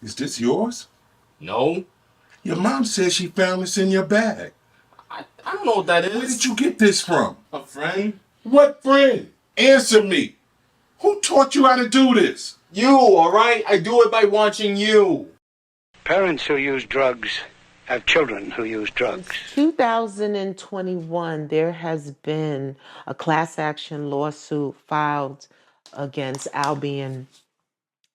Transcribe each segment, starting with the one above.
Is this yours? No. Your mom says she found this in your bag. I don't know what that is. Where did you get this from? A friend? What friend? Answer me. Who taught you how to do this? You, alright? I do it by watching you. Parents who use drugs have children who use drugs. Since 2021, there has been a class action lawsuit filed against Albion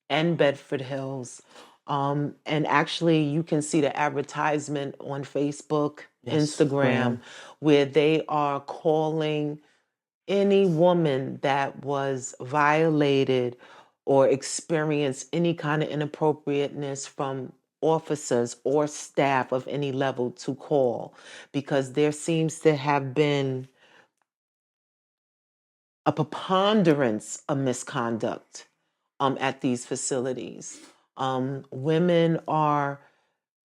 and Bedford Hills. And actually, you can see the advertisement on Facebook, Instagram, where they are calling any woman that was violated or experienced any kind of inappropriateness from officers or staff of any level to call, because there seems to have been a preponderance of misconduct at these facilities. Women are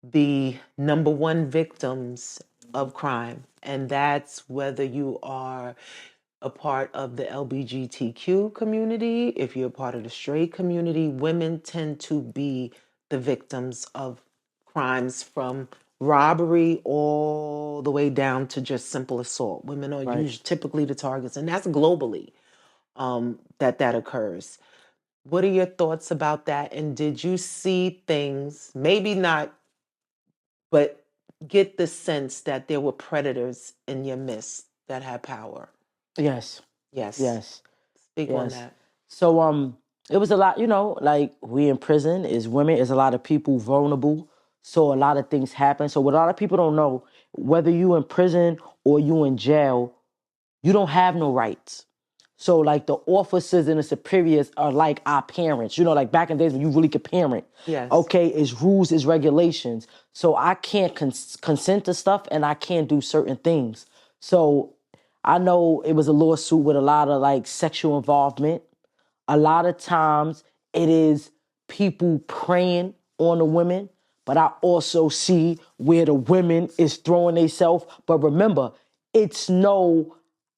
the number one victims of crime, and that's whether you are a part of the LGBTQ community, if you're a part of the straight community. Women tend to be the victims of crimes, from robbery all the way down to just simple assault. Women are usually typically the targets, and that's globally that occurs. What are your thoughts about that? And did you see things, maybe not, but get the sense that there were predators in your midst that had power? Yes. Yes. Yes. Speak on that. So it was a lot, like we in prison is women, is a lot of people vulnerable. So a lot of things happen. So what a lot of people don't know, whether you in prison or you in jail, you don't have no rights. So like the officers and the superiors are like our parents. Like back in the days when you really could parent. Yes. Okay, it's rules, it's regulations. So I can't consent to stuff and I can't do certain things. So I know it was a lawsuit with a lot of like sexual involvement. A lot of times it is people preying on the women, but I also see where the women is throwing themselves. But remember,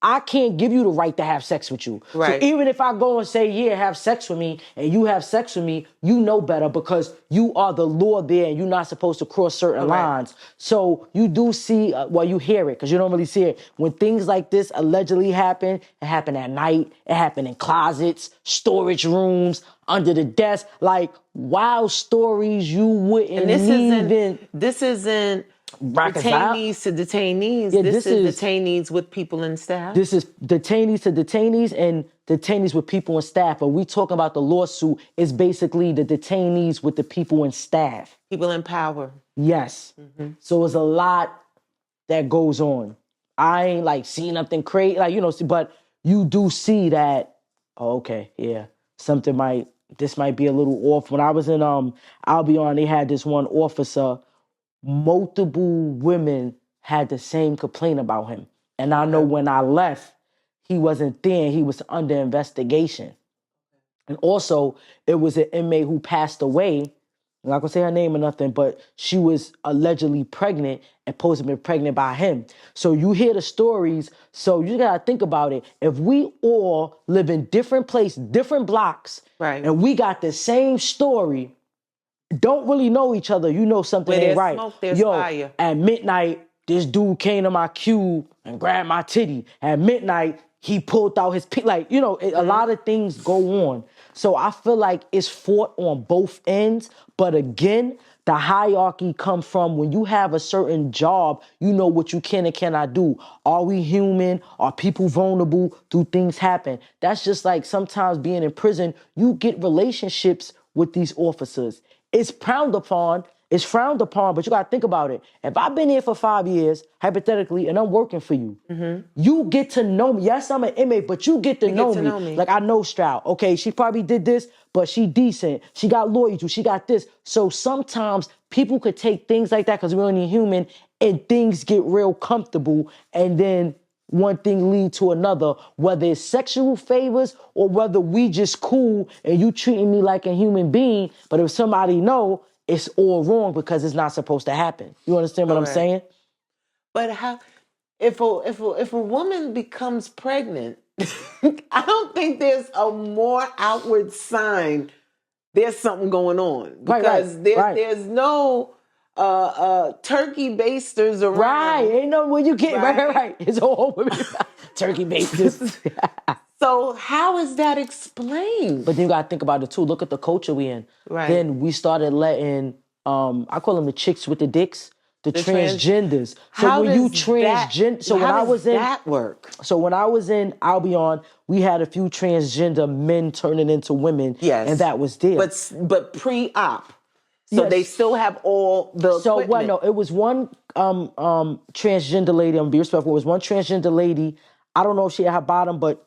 I can't give you the right to have sex with you. Right. So even if I go and say, yeah, have sex with me, and you have sex with me, you know better because you are the law there and you're not supposed to cross certain lines. So you do see, you hear it because you don't really see it. When things like this allegedly happen, it happened at night, it happened in closets, storage rooms, under the desk, like wild stories you wouldn't even... This isn't detainees to detainees. Yeah, this is detainees with people and staff. This is detainees to detainees and detainees with people and staff. But we talking about the lawsuit is basically the detainees with the people and staff. People in power. Yes. Mm-hmm. So it's a lot that goes on. I ain't like seen nothing crazy, but you do see that, okay, yeah, this might be a little off. When I was in Albion, they had this one officer, multiple women had the same complaint about him. And I know when I left, he wasn't there. He was under investigation. And also, it was an inmate who passed away. I'm not going to say her name or nothing, but she was allegedly pregnant and supposed to be pregnant by him. So you hear the stories. So you got to think about it. If we all live in different places, different blocks, and we got the same story, don't really know each other, you know something ain't right. Smoke, there's fire. At midnight, this dude came to my cube and grabbed my titty. At midnight, he pulled out his a lot of things go on. So I feel like it's fought on both ends. But again, the hierarchy comes from when you have a certain job, you know what you can and cannot do. Are we human? Are people vulnerable? Do things happen? That's just like sometimes being in prison, you get relationships with these officers. It's frowned upon, but you got to think about it. If I've been here for 5 years, hypothetically, and I'm working for you, you get to know me. Yes, I'm an inmate, but you get to know me. Like, I know Stroud. Okay, she probably did this, but she decent. She got loyalty. She got this. So sometimes people could take things like that because we're only human, and things get real comfortable, and then one thing lead to another, whether it's sexual favors or whether we just cool and you treating me like a human being. But if somebody know, it's all wrong because it's not supposed to happen. You understand what I'm saying? But how, if a woman becomes pregnant, I don't think there's a more outward sign there's something going on Right, because right. there's no turkey basters around. Right, ain't no when you get Right. right. It's all women. Turkey basters. So how is that explained? But then you gotta think about it too. Look at the culture we in. Right. Then we started letting I call them the chicks with the dicks, the transgenders. How when you does transgender, so when I was in that work? So when I was in Albion, we had a few transgender men turning into women. Yes. And that was there. But pre-op. So Yes. they still have all the So equipment. no, it was one transgender lady. I'm gonna be respectful. It was one transgender lady. I don't know if she had her bottom, but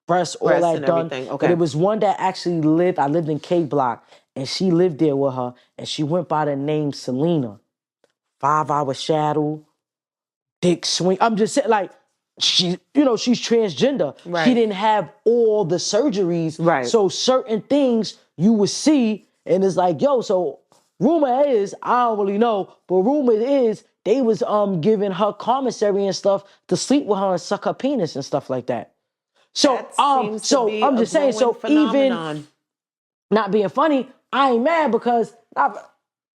breasts, all that and done. everything, okay. But it was one that actually lived. I lived in K Block, and she lived there with her, and she went by the name Selena. 5-hour shadow, dick swing. I'm just saying, like, she's transgender. Right. She didn't have all the surgeries. Right. So certain things you would see, and it's like, yo, so rumor is, I don't really know, but rumor is they was giving her commissary and stuff to sleep with her and suck her penis and stuff like that. So That seems to be I'm a just saying, so growing even phenomenon. not being funny, I ain't mad because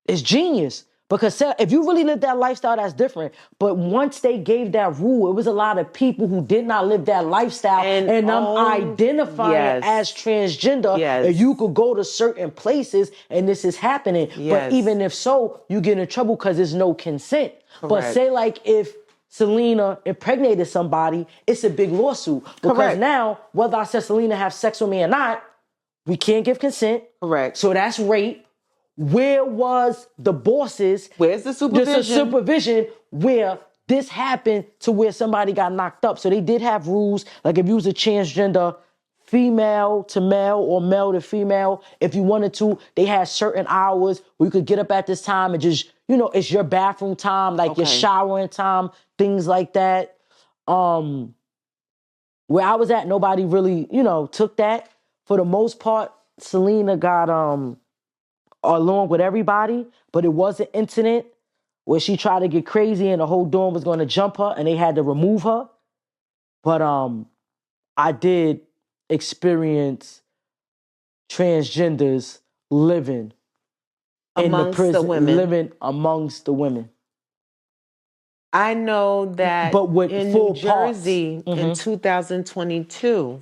it's genius. Because if you really live that lifestyle, that's different. But once they gave that rule, it was a lot of people who did not live that lifestyle. And I'm identifying as transgender. Yes. And you could go to certain places and this is happening. Yes. But even if so, you get in trouble because there's no consent. But Correct. say like if Selena impregnated somebody, it's a big lawsuit. Because Correct. now, whether I said Selena have sex with me or not, we can't give consent. Correct. So that's rape. Where was the bosses? Where's the supervision? Just a supervision where this happened to where somebody got knocked up. So they did have rules. Like if you was a transgender, female to male or male to female, if you wanted to, they had certain hours where you could get up at this time and just, it's your bathroom time, like your showering time, things like that. Where I was at, nobody really, took that. For the most part, Selena got along with everybody, but it was an incident where she tried to get crazy and the whole dorm was going to jump her and they had to remove her. But I did experience transgenders living in the prison, living amongst the women. I know that but with in full New Jersey in 2022,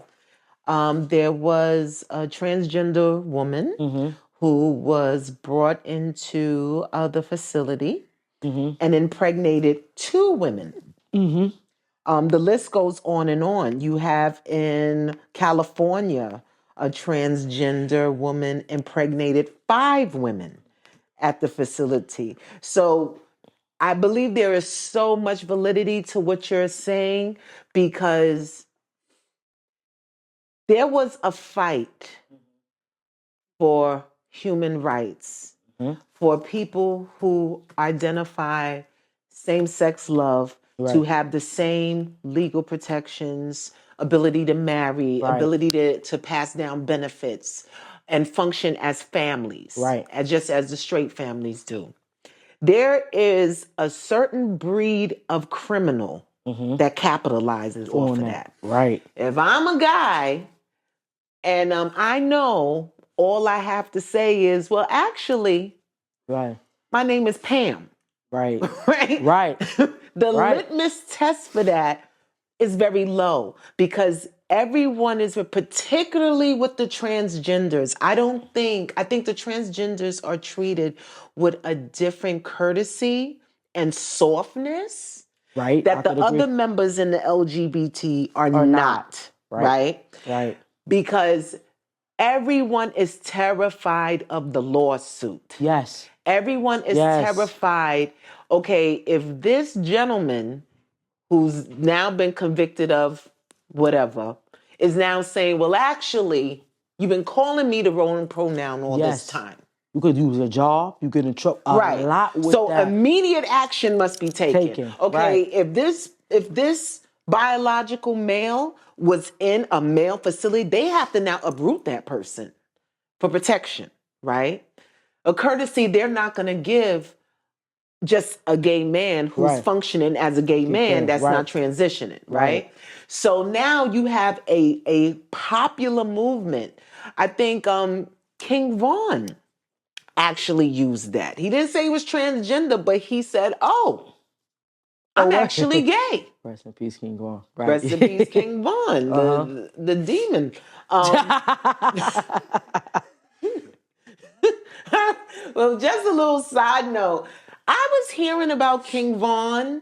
there was a transgender woman who was brought into the facility and impregnated 2 women. The list goes on and on. You have in California, a transgender woman impregnated 5 women at the facility. So I believe there is so much validity to what you're saying because there was a fight for human rights, for people who identify same-sex love to have the same legal protections, ability to marry, ability to pass down benefits, and function as families, just as the straight families do. There is a certain breed of criminal that capitalizes off of that. Right. If I'm a guy and I know all I have to say is, well, actually, my name is Pam. Right. Right? The litmus test for that is very low because everyone is, particularly with the transgenders. I think the transgenders are treated with a different courtesy and softness that the other members in the LGBT are not. Right? Because everyone is terrified of the lawsuit. Yes. Everyone is terrified. Okay, if this gentleman who's now been convicted of whatever is now saying, well, actually, you've been calling me the wrong pronoun all this time. You could use a job. You could interrupt a lot with so that. Immediate action must be taken. Okay, if this biological male was in a male facility, they have to now uproot that person for protection, right? A courtesy they're not going to give just a gay man who's functioning as a gay man that's not transitioning, right? So now you have a popular movement. I think King Von actually used that. He didn't say he was transgender, but he said, "Oh, I'm right. actually gay." Rest in peace, King Gone. Right. Rest in peace, King Von, the demon. Well, just a little side note. I was hearing about King Von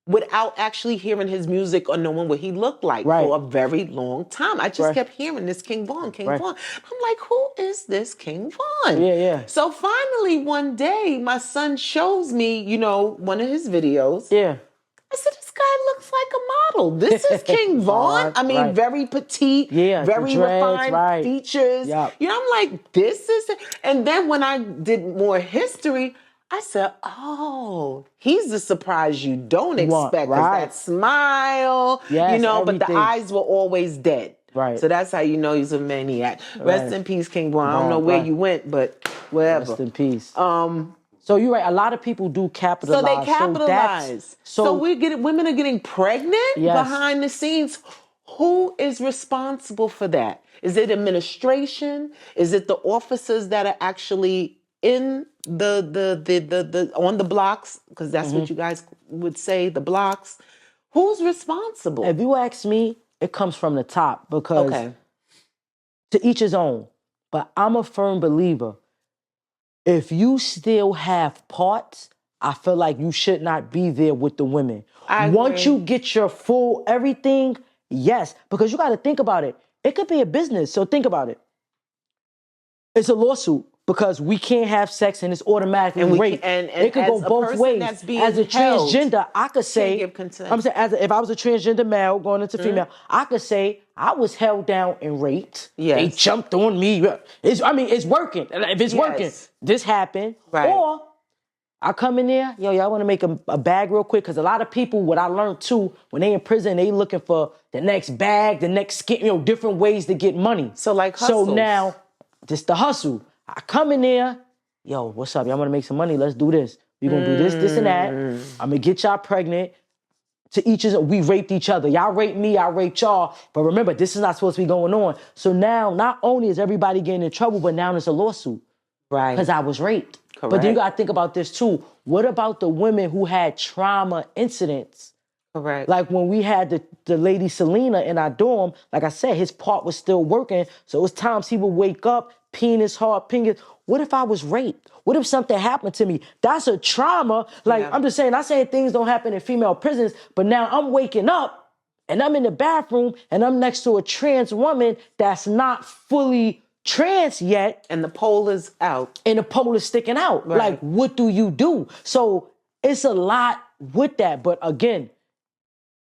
without actually hearing his music or knowing what he looked like Right. for a very long time. I just Right. kept hearing this King Von, King Right. Von. I'm like, who is this King Von? Yeah. So finally, one day, my son shows me, one of his videos. Yeah. I said, this guy looks like a model. This is King Von. I mean, Right. very petite, Yeah, the very dreads, refined right. features. Yep. I'm like, this is it. And then when I did more history, I said, oh, he's the surprise you don't expect. 'Cause right. that smile, Yes, but the everything. eyes were always dead. Right. So that's how you know he's a maniac. Rest Right. in peace, King Von. I don't know where Right. you went, but wherever. Rest in peace. So you're right. A lot of people do capitalize. So they capitalize. So women are getting pregnant Yes. behind the scenes. Who is responsible for that? Is it administration? Is it the officers that are actually in the on the blocks? Because that's what you guys would say, the blocks. Who's responsible? If you ask me, it comes from the top because to each his own. But I'm a firm believer. If you still have parts, I feel like you should not be there with the women. Once you get your full everything, yes, because you got to think about it. It could be a business, so think about it. It's a lawsuit because we can't have sex and it's automatically rape. And it could go as a both person ways. that's being As a held, transgender, I could say, give consent. I'm saying, if I was a transgender male going into female, I could say I was held down and raped. Yes. They jumped on me. It's working. If it's working, this happened. Right. Or I come in there, y'all want to make a bag real quick? Because a lot of people, what I learned too, when they in prison, they looking for the next bag, the next skin, different ways to get money. So like hustles. So now, this the hustle. I come in there, yo, what's up? Y'all want to make some money? Let's do this. We're going to do this, and that. I'm going to get y'all pregnant. To each his, we raped each other. Y'all raped me, I raped y'all. But remember, this is not supposed to be going on. So now, not only is everybody getting in trouble, but now there's a lawsuit. Right. Because I was raped. Correct. But then you got to think about this too. What about the women who had trauma incidents? Correct. Like when we had the lady Selena in our dorm, like I said, his part was still working. So it was times he would wake up, penis hard, penis. What if I was raped? What if something happened to me? That's a trauma. Like, I'm just saying, not saying things don't happen in female prisons, but now I'm waking up and I'm in the bathroom and I'm next to a trans woman that's not fully trans yet. And the pole is out. And the pole is sticking out. Right. Like, what do you do? So it's a lot with that. But again,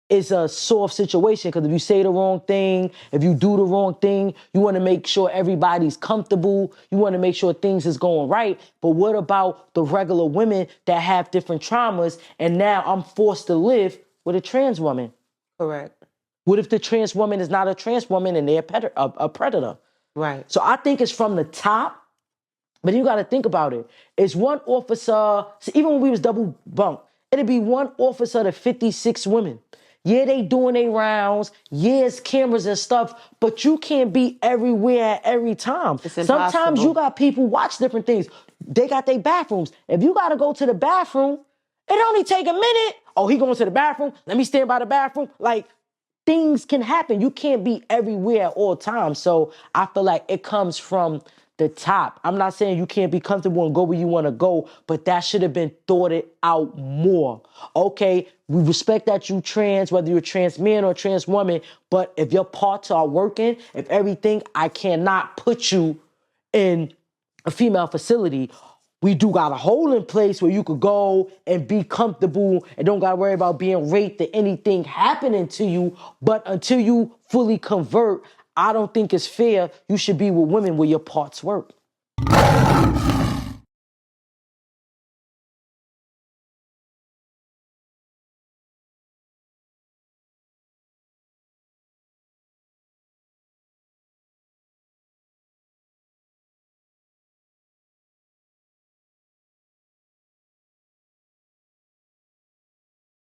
it's a soft situation because if you say the wrong thing, if you do the wrong thing, you want to make sure everybody's comfortable. You want to make sure things is going right. But what about the regular women that have different traumas and now I'm forced to live with a trans woman? Correct. What if the trans woman is not a trans woman and they're a predator? Right. So I think it's from the top, but you got to think about it. It's one officer, so even when we was double bunk, it'd be one officer to 56 women. Yeah, they doing their rounds. Yeah, it's cameras and stuff, but you can't be everywhere at every time. It's impossible. Sometimes you got people watch different things. They got their bathrooms. If you got to go to the bathroom, it only take a minute. Oh, he going to the bathroom. Let me stand by the bathroom. Like, things can happen. You can't be everywhere at all times. So I feel like it comes from the top. I'm not saying you can't be comfortable and go where you want to go, but that should have been thought out more. Okay, we respect that you trans, whether you're a trans man or a trans woman, but if your parts are working, if everything, I cannot put you in a female facility. We do got a hole in place where you could go and be comfortable and don't got to worry about being raped or anything happening to you. But until you fully convert, I don't think it's fair. You should be with women where your parts work.